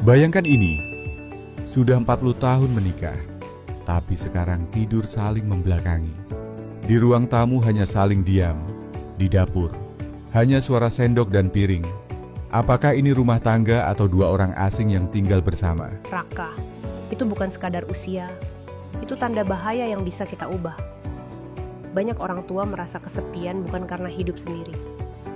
Bayangkan ini, sudah 40 tahun menikah, tapi sekarang tidur saling membelakangi. Di ruang tamu hanya saling diam, di dapur hanya suara sendok dan piring. Apakah ini rumah tangga atau dua orang asing yang tinggal bersama? Raka, itu bukan sekadar usia, itu tanda bahaya yang bisa kita ubah. Banyak orang tua merasa kesepian bukan karena hidup sendiri,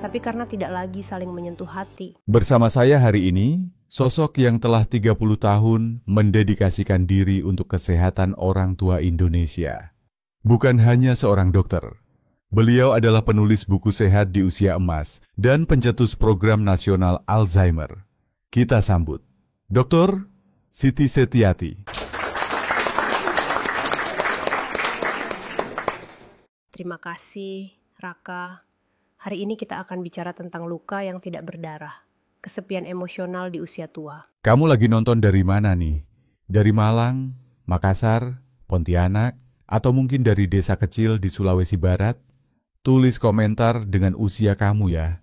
tapi karena tidak lagi saling menyentuh hati. Bersama saya hari ini, sosok yang telah 30 tahun mendedikasikan diri untuk kesehatan orang tua Indonesia. Bukan hanya seorang dokter. Beliau adalah penulis buku Sehat di Usia Emas dan pencetus program nasional Alzheimer. Kita sambut Dr. Siti Setiati. Terima kasih, Raka. Hari ini kita akan bicara tentang luka yang tidak berdarah, kesepian emosional di usia tua. Kamu lagi nonton dari mana nih? Dari Malang, Makassar, Pontianak, atau mungkin dari desa kecil di Sulawesi Barat? Tulis komentar dengan usia kamu ya.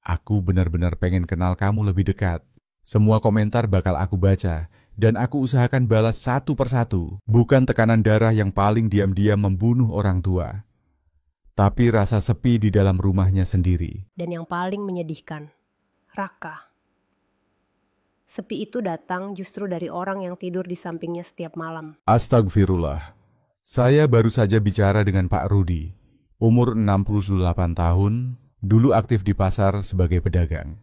Aku benar-benar pengen kenal kamu lebih dekat. Semua komentar bakal aku baca, dan aku usahakan balas satu persatu. Bukan tekanan darah yang paling diam-diam membunuh orang tua, tapi rasa sepi di dalam rumahnya sendiri. Dan yang paling menyedihkan, Raka. Sepi itu datang justru dari orang yang tidur di sampingnya setiap malam. Astagfirullah. Saya baru saja bicara dengan Pak Rudi. Umur 68 tahun, dulu aktif di pasar sebagai pedagang.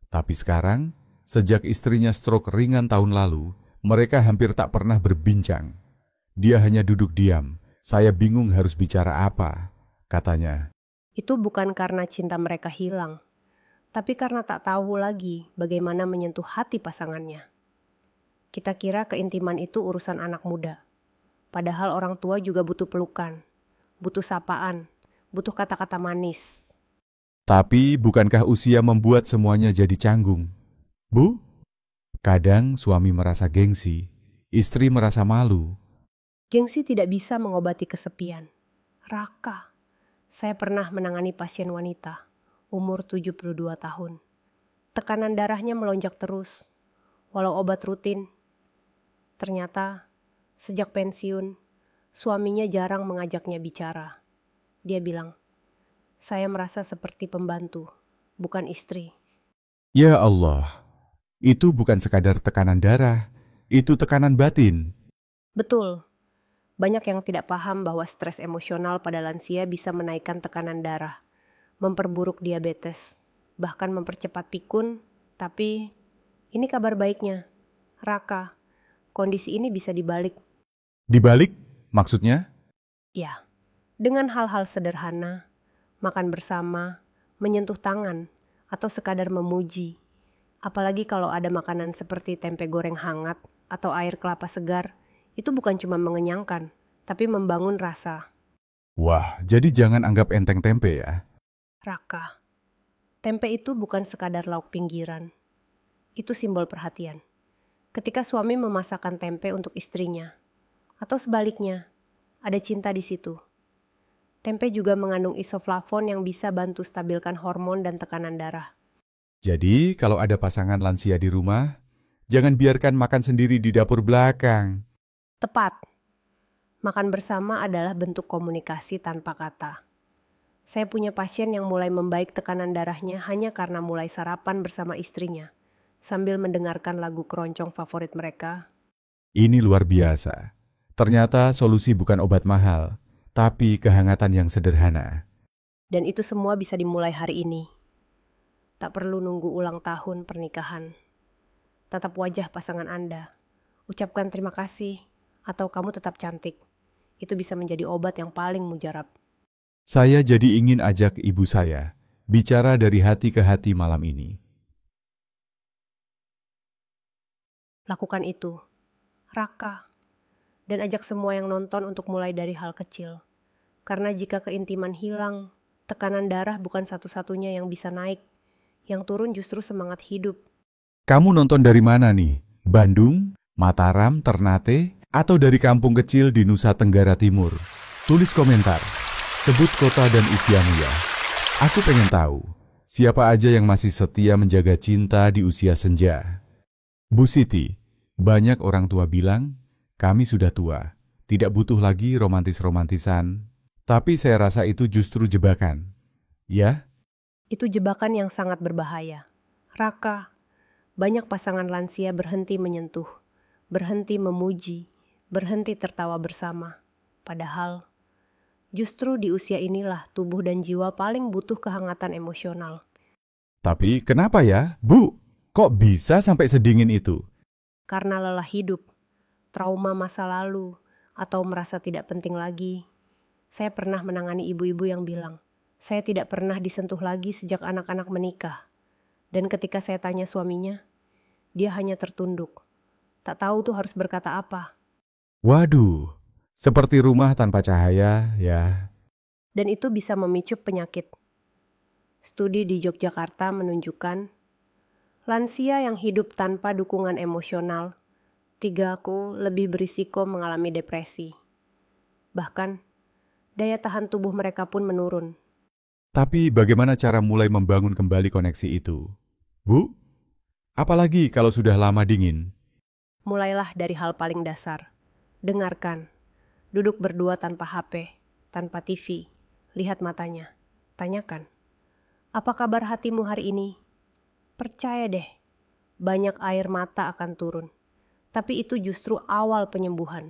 Tapi sekarang, sejak istrinya stroke ringan tahun lalu, mereka hampir tak pernah berbincang. Dia hanya duduk diam. Saya bingung harus bicara apa, katanya. Itu bukan karena cinta mereka hilang, tapi karena tak tahu lagi bagaimana menyentuh hati pasangannya. Kita kira keintiman itu urusan anak muda. Padahal orang tua juga butuh pelukan, butuh sapaan, butuh kata-kata manis. Tapi bukankah usia membuat semuanya jadi canggung? Bu? Kadang suami merasa gengsi, istri merasa malu. Gengsi tidak bisa mengobati kesepian. Raka, saya pernah menangani pasien wanita, umur 72 tahun. Tekanan darahnya melonjak terus, walau obat rutin. Ternyata, sejak pensiun, suaminya jarang mengajaknya bicara. Dia bilang, saya merasa seperti pembantu, bukan istri. Ya Allah, itu bukan sekadar tekanan darah, itu tekanan batin. Betul, banyak yang tidak paham bahwa stres emosional pada lansia bisa menaikkan tekanan darah, memperburuk diabetes, bahkan mempercepat pikun. Tapi ini kabar baiknya, Raka, kondisi ini bisa dibalik. Dibalik, maksudnya? Ya, dengan hal-hal sederhana, makan bersama, menyentuh tangan, atau sekadar memuji. Apalagi kalau ada makanan seperti tempe goreng hangat atau air kelapa segar, itu bukan cuma mengenyangkan, tapi membangun rasa. Wah, jadi jangan anggap enteng tempe ya. Raka, tempe itu bukan sekadar lauk pinggiran. Itu simbol perhatian. Ketika suami memasakkan tempe untuk istrinya, atau sebaliknya, ada cinta di situ. Tempe juga mengandung isoflavon yang bisa bantu stabilkan hormon dan tekanan darah. Jadi, kalau ada pasangan lansia di rumah, jangan biarkan makan sendiri di dapur belakang. Tepat. Makan bersama adalah bentuk komunikasi tanpa kata. Saya punya pasien yang mulai membaik tekanan darahnya hanya karena mulai sarapan bersama istrinya, sambil mendengarkan lagu keroncong favorit mereka. Ini luar biasa. Ternyata solusi bukan obat mahal, tapi kehangatan yang sederhana. Dan itu semua bisa dimulai hari ini. Tak perlu nunggu ulang tahun pernikahan. Tatap wajah pasangan Anda. Ucapkan terima kasih, atau kamu tetap cantik. Itu bisa menjadi obat yang paling mujarab. Saya jadi ingin ajak ibu saya bicara dari hati ke hati malam ini. Lakukan itu, Raka. Dan ajak semua yang nonton untuk mulai dari hal kecil. Karena jika keintiman hilang, tekanan darah bukan satu-satunya yang bisa naik. Yang turun justru semangat hidup. Kamu nonton dari mana nih? Bandung, Mataram, Ternate, atau dari kampung kecil di Nusa Tenggara Timur? Tulis komentar, sebut kota dan usiamu ya. Aku pengen tahu, siapa aja yang masih setia menjaga cinta di usia senja. Bu Siti, banyak orang tua bilang, kami sudah tua, tidak butuh lagi romantis-romantisan. Tapi saya rasa itu justru jebakan. Ya? Itu jebakan yang sangat berbahaya. Raka, banyak pasangan lansia berhenti menyentuh, berhenti memuji, berhenti tertawa bersama. Padahal, justru di usia inilah tubuh dan jiwa paling butuh kehangatan emosional. Tapi kenapa ya, Bu? Kok bisa sampai sedingin itu? Karena lelah hidup, trauma masa lalu, atau merasa tidak penting lagi. Saya pernah menangani ibu-ibu yang bilang, saya tidak pernah disentuh lagi sejak anak-anak menikah. Dan ketika saya tanya suaminya, dia hanya tertunduk. Tak tahu tuh harus berkata apa. Waduh, seperti rumah tanpa cahaya, ya. Dan itu bisa memicu penyakit. Studi di Yogyakarta menunjukkan, lansia yang hidup tanpa dukungan emosional, 3 lebih berisiko mengalami depresi. Bahkan, daya tahan tubuh mereka pun menurun. Tapi bagaimana cara mulai membangun kembali koneksi itu? Bu? Apalagi kalau sudah lama dingin. Mulailah dari hal paling dasar. Dengarkan. Duduk berdua tanpa HP, tanpa TV. Lihat matanya. Tanyakan. Apa kabar hatimu hari ini? Percaya deh, banyak air mata akan turun. Tapi itu justru awal penyembuhan.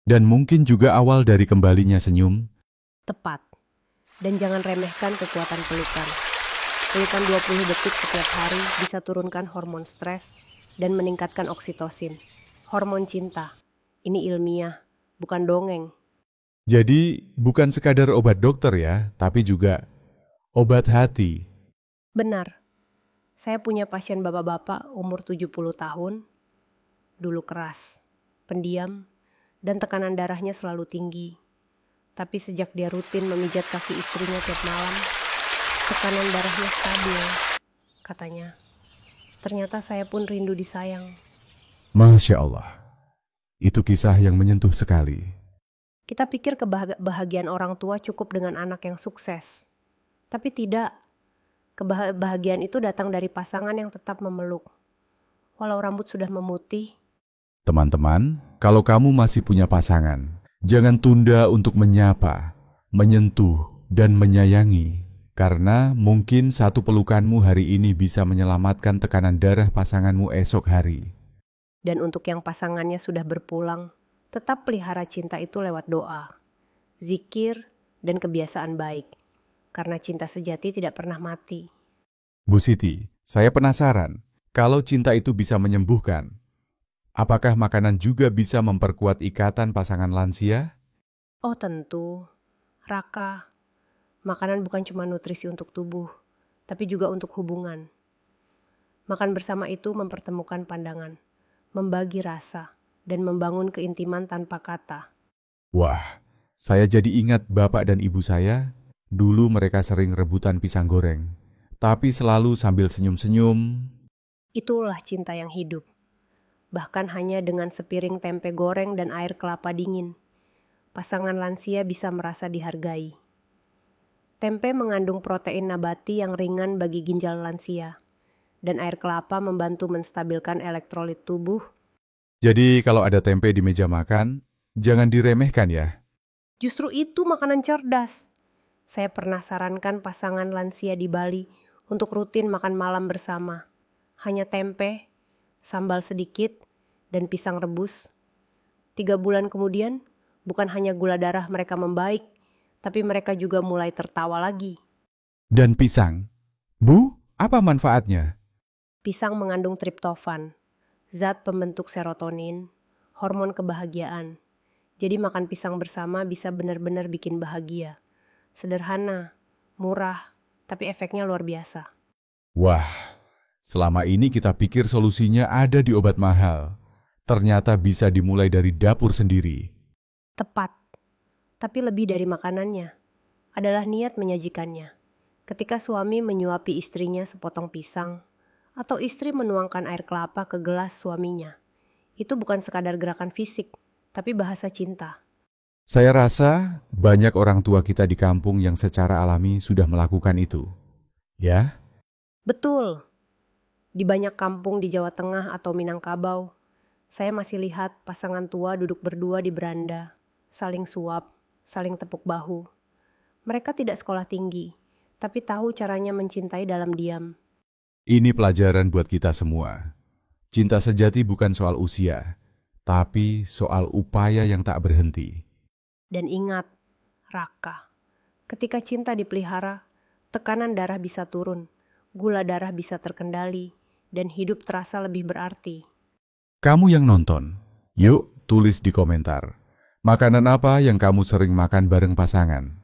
Dan mungkin juga awal dari kembalinya senyum. Tepat. Dan jangan remehkan kekuatan pelukan. Pelukan 20 detik setiap hari bisa turunkan hormon stres dan meningkatkan oksitosin. Hormon cinta. Ini ilmiah, bukan dongeng. Jadi bukan sekadar obat dokter ya, tapi juga obat hati. Benar. Saya punya pasien bapak-bapak umur 70 tahun. Dulu keras, pendiam, dan tekanan darahnya selalu tinggi. Tapi sejak dia rutin memijat kaki istrinya tiap malam, tekanan darahnya stabil. Katanya, ternyata saya pun rindu disayang. Masya Allah, itu kisah yang menyentuh sekali. Kita pikir kebahagiaan orang tua cukup dengan anak yang sukses. Tapi tidak. Kebahagiaan itu datang dari pasangan yang tetap memeluk. Walau rambut sudah memutih. Teman-teman, kalau kamu masih punya pasangan, jangan tunda untuk menyapa, menyentuh, dan menyayangi. Karena mungkin satu pelukanmu hari ini bisa menyelamatkan tekanan darah pasanganmu esok hari. Dan untuk yang pasangannya sudah berpulang, tetap pelihara cinta itu lewat doa, zikir, dan kebiasaan baik. Karena cinta sejati tidak pernah mati. Bu Siti, saya penasaran, kalau cinta itu bisa menyembuhkan, apakah makanan juga bisa memperkuat ikatan pasangan lansia? Oh tentu, Raka, makanan bukan cuma nutrisi untuk tubuh, tapi juga untuk hubungan. Makan bersama itu mempertemukan pandangan, membagi rasa, dan membangun keintiman tanpa kata. Wah, saya jadi ingat bapak dan ibu saya. Dulu mereka sering rebutan pisang goreng, tapi selalu sambil senyum-senyum. Itulah cinta yang hidup. Bahkan hanya dengan sepiring tempe goreng dan air kelapa dingin, pasangan lansia bisa merasa dihargai. Tempe mengandung protein nabati yang ringan bagi ginjal lansia, dan air kelapa membantu menstabilkan elektrolit tubuh. Jadi kalau ada tempe di meja makan, jangan diremehkan ya. Justru itu makanan cerdas. Saya pernah sarankan pasangan lansia di Bali untuk rutin makan malam bersama. Hanya tempe, sambal sedikit, dan pisang rebus. 3 bulan kemudian, bukan hanya gula darah mereka membaik, tapi mereka juga mulai tertawa lagi. Dan pisang? Bu, apa manfaatnya? Pisang mengandung triptofan, zat pembentuk serotonin, hormon kebahagiaan. Jadi makan pisang bersama bisa benar-benar bikin bahagia. Sederhana, murah, tapi efeknya luar biasa. Wah, selama ini kita pikir solusinya ada di obat mahal. Ternyata bisa dimulai dari dapur sendiri. Tepat, tapi lebih dari makanannya, adalah niat menyajikannya. Ketika suami menyuapi istrinya sepotong pisang, atau istri menuangkan air kelapa ke gelas suaminya, itu bukan sekadar gerakan fisik, tapi bahasa cinta. Saya rasa banyak orang tua kita di kampung yang secara alami sudah melakukan itu. Ya? Betul. Di banyak kampung di Jawa Tengah atau Minangkabau, saya masih lihat pasangan tua duduk berdua di beranda, saling suap, saling tepuk bahu. Mereka tidak sekolah tinggi, tapi tahu caranya mencintai dalam diam. Ini pelajaran buat kita semua. Cinta sejati bukan soal usia, tapi soal upaya yang tak berhenti. Dan ingat, Raka, ketika cinta dipelihara, tekanan darah bisa turun, gula darah bisa terkendali, dan hidup terasa lebih berarti. Kamu yang nonton, yuk tulis di komentar. Makanan apa yang kamu sering makan bareng pasangan?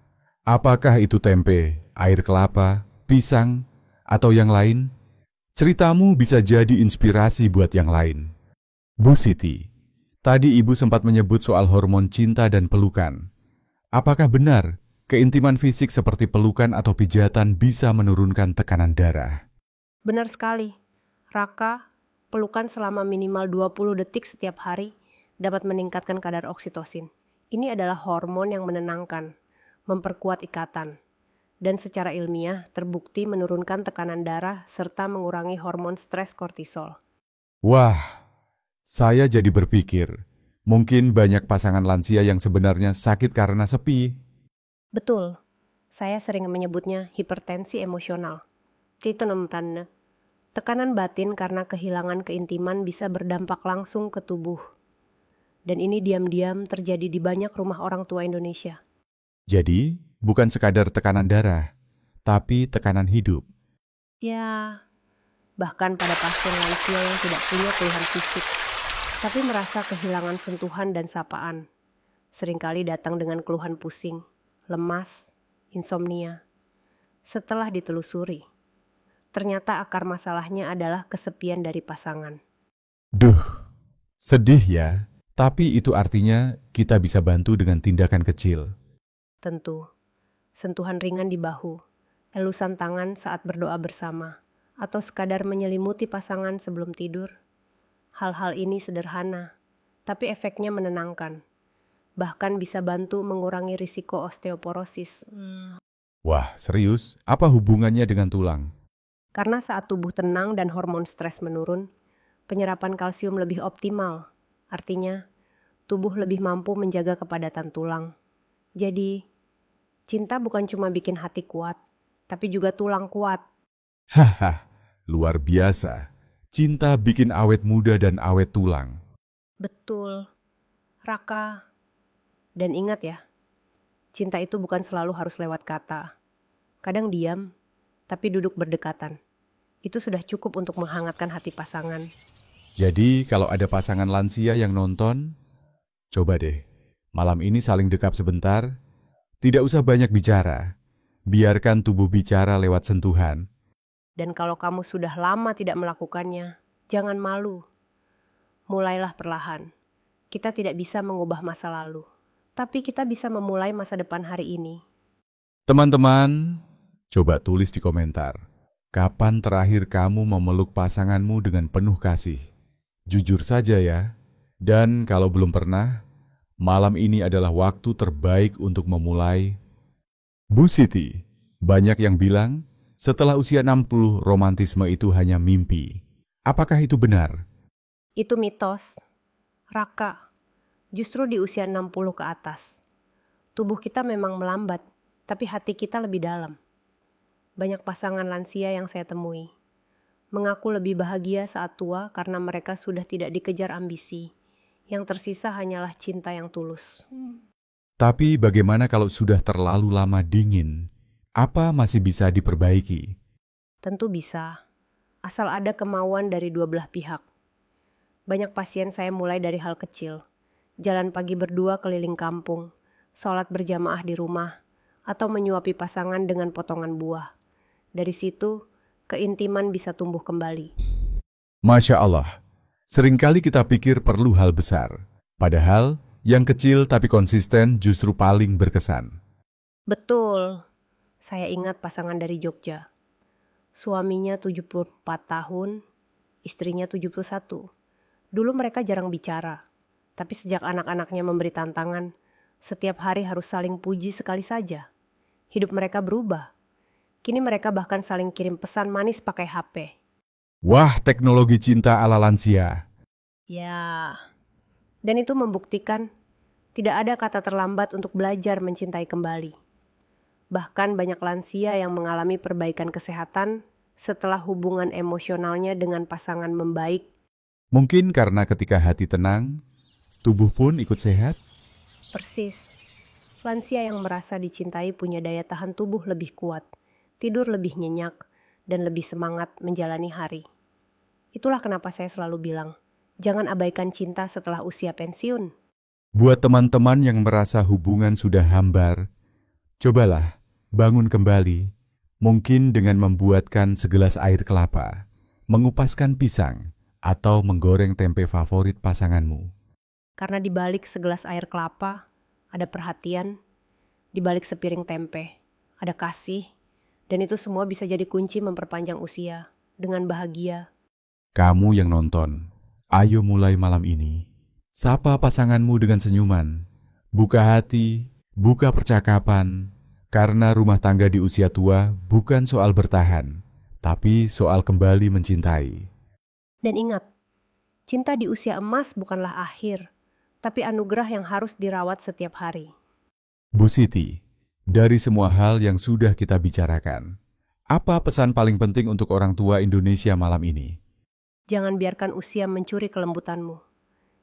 Apakah itu tempe, air kelapa, pisang, atau yang lain? Ceritamu bisa jadi inspirasi buat yang lain. Bu Siti, tadi Ibu sempat menyebut soal hormon cinta dan pelukan. Apakah benar keintiman fisik seperti pelukan atau pijatan bisa menurunkan tekanan darah? Benar sekali, Raka, pelukan selama minimal 20 detik setiap hari dapat meningkatkan kadar oksitosin. Ini adalah hormon yang menenangkan, memperkuat ikatan, dan secara ilmiah terbukti menurunkan tekanan darah serta mengurangi hormon stres kortisol. Wah, saya jadi berpikir, mungkin banyak pasangan lansia yang sebenarnya sakit karena sepi. Betul, saya sering menyebutnya hipertensi emosional. Itu namanya. Tekanan batin karena kehilangan keintiman bisa berdampak langsung ke tubuh. Dan ini diam-diam terjadi di banyak rumah orang tua Indonesia. Jadi, bukan sekadar tekanan darah, tapi tekanan hidup. Ya, bahkan pada pasien lansia yang tidak punya keluhan fisik, tapi merasa kehilangan sentuhan dan sapaan. Seringkali datang dengan keluhan pusing, lemas, insomnia. Setelah ditelusuri, ternyata akar masalahnya adalah kesepian dari pasangan. Duh, sedih ya. Tapi itu artinya kita bisa bantu dengan tindakan kecil. Tentu, sentuhan ringan di bahu, elusan tangan saat berdoa bersama, atau sekadar menyelimuti pasangan sebelum tidur. Hal-hal ini sederhana, tapi efeknya menenangkan. Bahkan bisa bantu mengurangi risiko osteoporosis. Wah, serius? Apa hubungannya dengan tulang? Karena saat tubuh tenang dan hormon stres menurun, penyerapan kalsium lebih optimal. Artinya, tubuh lebih mampu menjaga kepadatan tulang. Jadi, cinta bukan cuma bikin hati kuat, tapi juga tulang kuat. Haha, luar biasa. Cinta bikin awet muda dan awet tulang. Betul, Raka. Dan ingat ya, cinta itu bukan selalu harus lewat kata. Kadang diam, tapi duduk berdekatan. Itu sudah cukup untuk menghangatkan hati pasangan. Jadi, kalau ada pasangan lansia yang nonton, coba deh, malam ini saling dekap sebentar. Tidak usah banyak bicara. Biarkan tubuh bicara lewat sentuhan. Dan kalau kamu sudah lama tidak melakukannya, jangan malu. Mulailah perlahan. Kita tidak bisa mengubah masa lalu, tapi kita bisa memulai masa depan hari ini. Teman-teman, coba tulis di komentar. Kapan terakhir kamu memeluk pasanganmu dengan penuh kasih? Jujur saja ya. Dan kalau belum pernah, malam ini adalah waktu terbaik untuk memulai. Bu Siti, banyak yang bilang setelah usia 60 romantisme itu hanya mimpi. Apakah itu benar? Itu mitos. Raka, justru di usia 60 ke atas, tubuh kita memang melambat, tapi hati kita lebih dalam. Banyak pasangan lansia yang saya temui mengaku lebih bahagia saat tua karena mereka sudah tidak dikejar ambisi. Yang tersisa hanyalah cinta yang tulus. Tapi bagaimana kalau sudah terlalu lama dingin? Apa masih bisa diperbaiki? Tentu bisa, asal ada kemauan dari dua belah pihak. Banyak pasien saya mulai dari hal kecil. Jalan pagi berdua keliling kampung, sholat berjamaah di rumah, atau menyuapi pasangan dengan potongan buah. Dari situ, keintiman bisa tumbuh kembali. Masya Allah, seringkali kita pikir perlu hal besar. Padahal, yang kecil tapi konsisten justru paling berkesan. Betul, saya ingat pasangan dari Jogja. Suaminya 74 tahun, istrinya 71. Dulu mereka jarang bicara, tapi sejak anak-anaknya memberi tantangan, setiap hari harus saling puji sekali saja. Hidup mereka berubah. Kini mereka bahkan saling kirim pesan manis pakai HP. Wah, teknologi cinta ala lansia. Ya, dan itu membuktikan tidak ada kata terlambat untuk belajar mencintai kembali. Bahkan banyak lansia yang mengalami perbaikan kesehatan setelah hubungan emosionalnya dengan pasangan membaik. Mungkin karena ketika hati tenang, tubuh pun ikut sehat. Persis, lansia yang merasa dicintai punya daya tahan tubuh lebih kuat, tidur lebih nyenyak, dan lebih semangat menjalani hari. Itulah kenapa saya selalu bilang, jangan abaikan cinta setelah usia pensiun. Buat teman-teman yang merasa hubungan sudah hambar, cobalah bangun kembali, mungkin dengan membuatkan segelas air kelapa, mengupaskan pisang, atau menggoreng tempe favorit pasanganmu. Karena di balik segelas air kelapa, ada perhatian, di balik sepiring tempe, ada kasih, dan itu semua bisa jadi kunci memperpanjang usia dengan bahagia. Kamu yang nonton, ayo mulai malam ini. Sapa pasanganmu dengan senyuman. Buka hati, buka percakapan. Karena rumah tangga di usia tua bukan soal bertahan, tapi soal kembali mencintai. Dan ingat, cinta di usia emas bukanlah akhir, tapi anugerah yang harus dirawat setiap hari. Bu Siti, dari semua hal yang sudah kita bicarakan, apa pesan paling penting untuk orang tua Indonesia malam ini? Jangan biarkan usia mencuri kelembutanmu.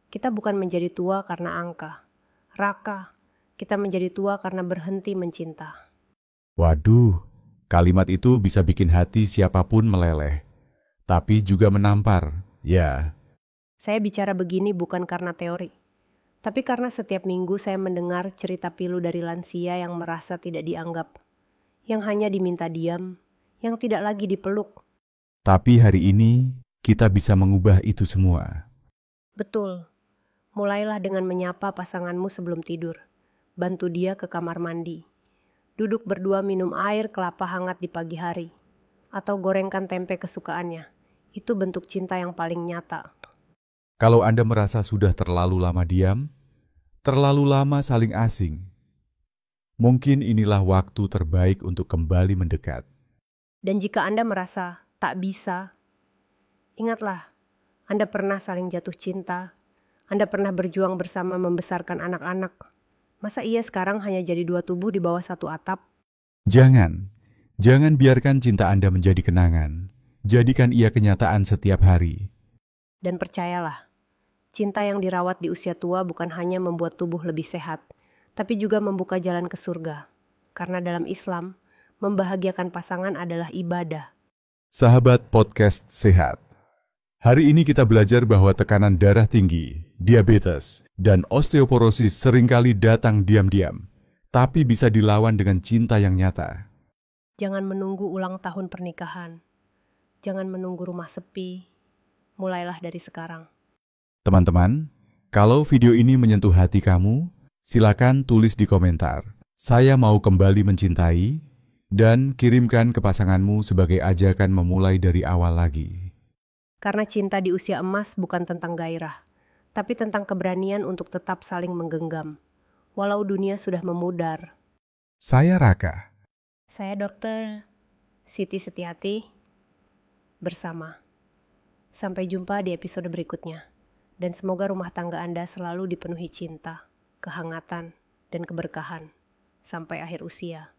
Kita bukan menjadi tua karena angka. Raka, kita menjadi tua karena berhenti mencinta. Waduh, kalimat itu bisa bikin hati siapapun meleleh, tapi juga menampar, ya. Saya bicara begini bukan karena teori, tapi karena setiap minggu saya mendengar cerita pilu dari lansia yang merasa tidak dianggap, yang hanya diminta diam, yang tidak lagi dipeluk. Tapi hari ini, kita bisa mengubah itu semua. Betul, mulailah dengan menyapa pasanganmu sebelum tidur. Bantu dia ke kamar mandi. Duduk berdua minum air kelapa hangat di pagi hari. Atau gorengkan tempe kesukaannya. Itu bentuk cinta yang paling nyata. Kalau Anda merasa sudah terlalu lama diam, terlalu lama saling asing, mungkin inilah waktu terbaik untuk kembali mendekat. Dan jika Anda merasa tak bisa, ingatlah, Anda pernah saling jatuh cinta. Anda pernah berjuang bersama membesarkan anak-anak. Masa iya sekarang hanya jadi dua tubuh di bawah satu atap? Jangan biarkan cinta Anda menjadi kenangan. Jadikan ia kenyataan setiap hari. Dan percayalah, cinta yang dirawat di usia tua bukan hanya membuat tubuh lebih sehat, tapi juga membuka jalan ke surga. Karena dalam Islam, membahagiakan pasangan adalah ibadah. Sahabat podcast sehat. Hari ini kita belajar bahwa tekanan darah tinggi, diabetes, dan osteoporosis seringkali datang diam-diam, tapi bisa dilawan dengan cinta yang nyata. Jangan menunggu ulang tahun pernikahan. Jangan menunggu rumah sepi. Mulailah dari sekarang. Teman-teman, kalau video ini menyentuh hati kamu, silakan tulis di komentar. Saya mau kembali mencintai, dan kirimkan ke pasanganmu sebagai ajakan memulai dari awal lagi. Karena cinta di usia emas bukan tentang gairah, tapi tentang keberanian untuk tetap saling menggenggam, walau dunia sudah memudar. Saya Raka. Saya Dr. Siti Setiati, bersama. Sampai jumpa di episode berikutnya, dan semoga rumah tangga Anda selalu dipenuhi cinta, kehangatan, dan keberkahan, sampai akhir usia.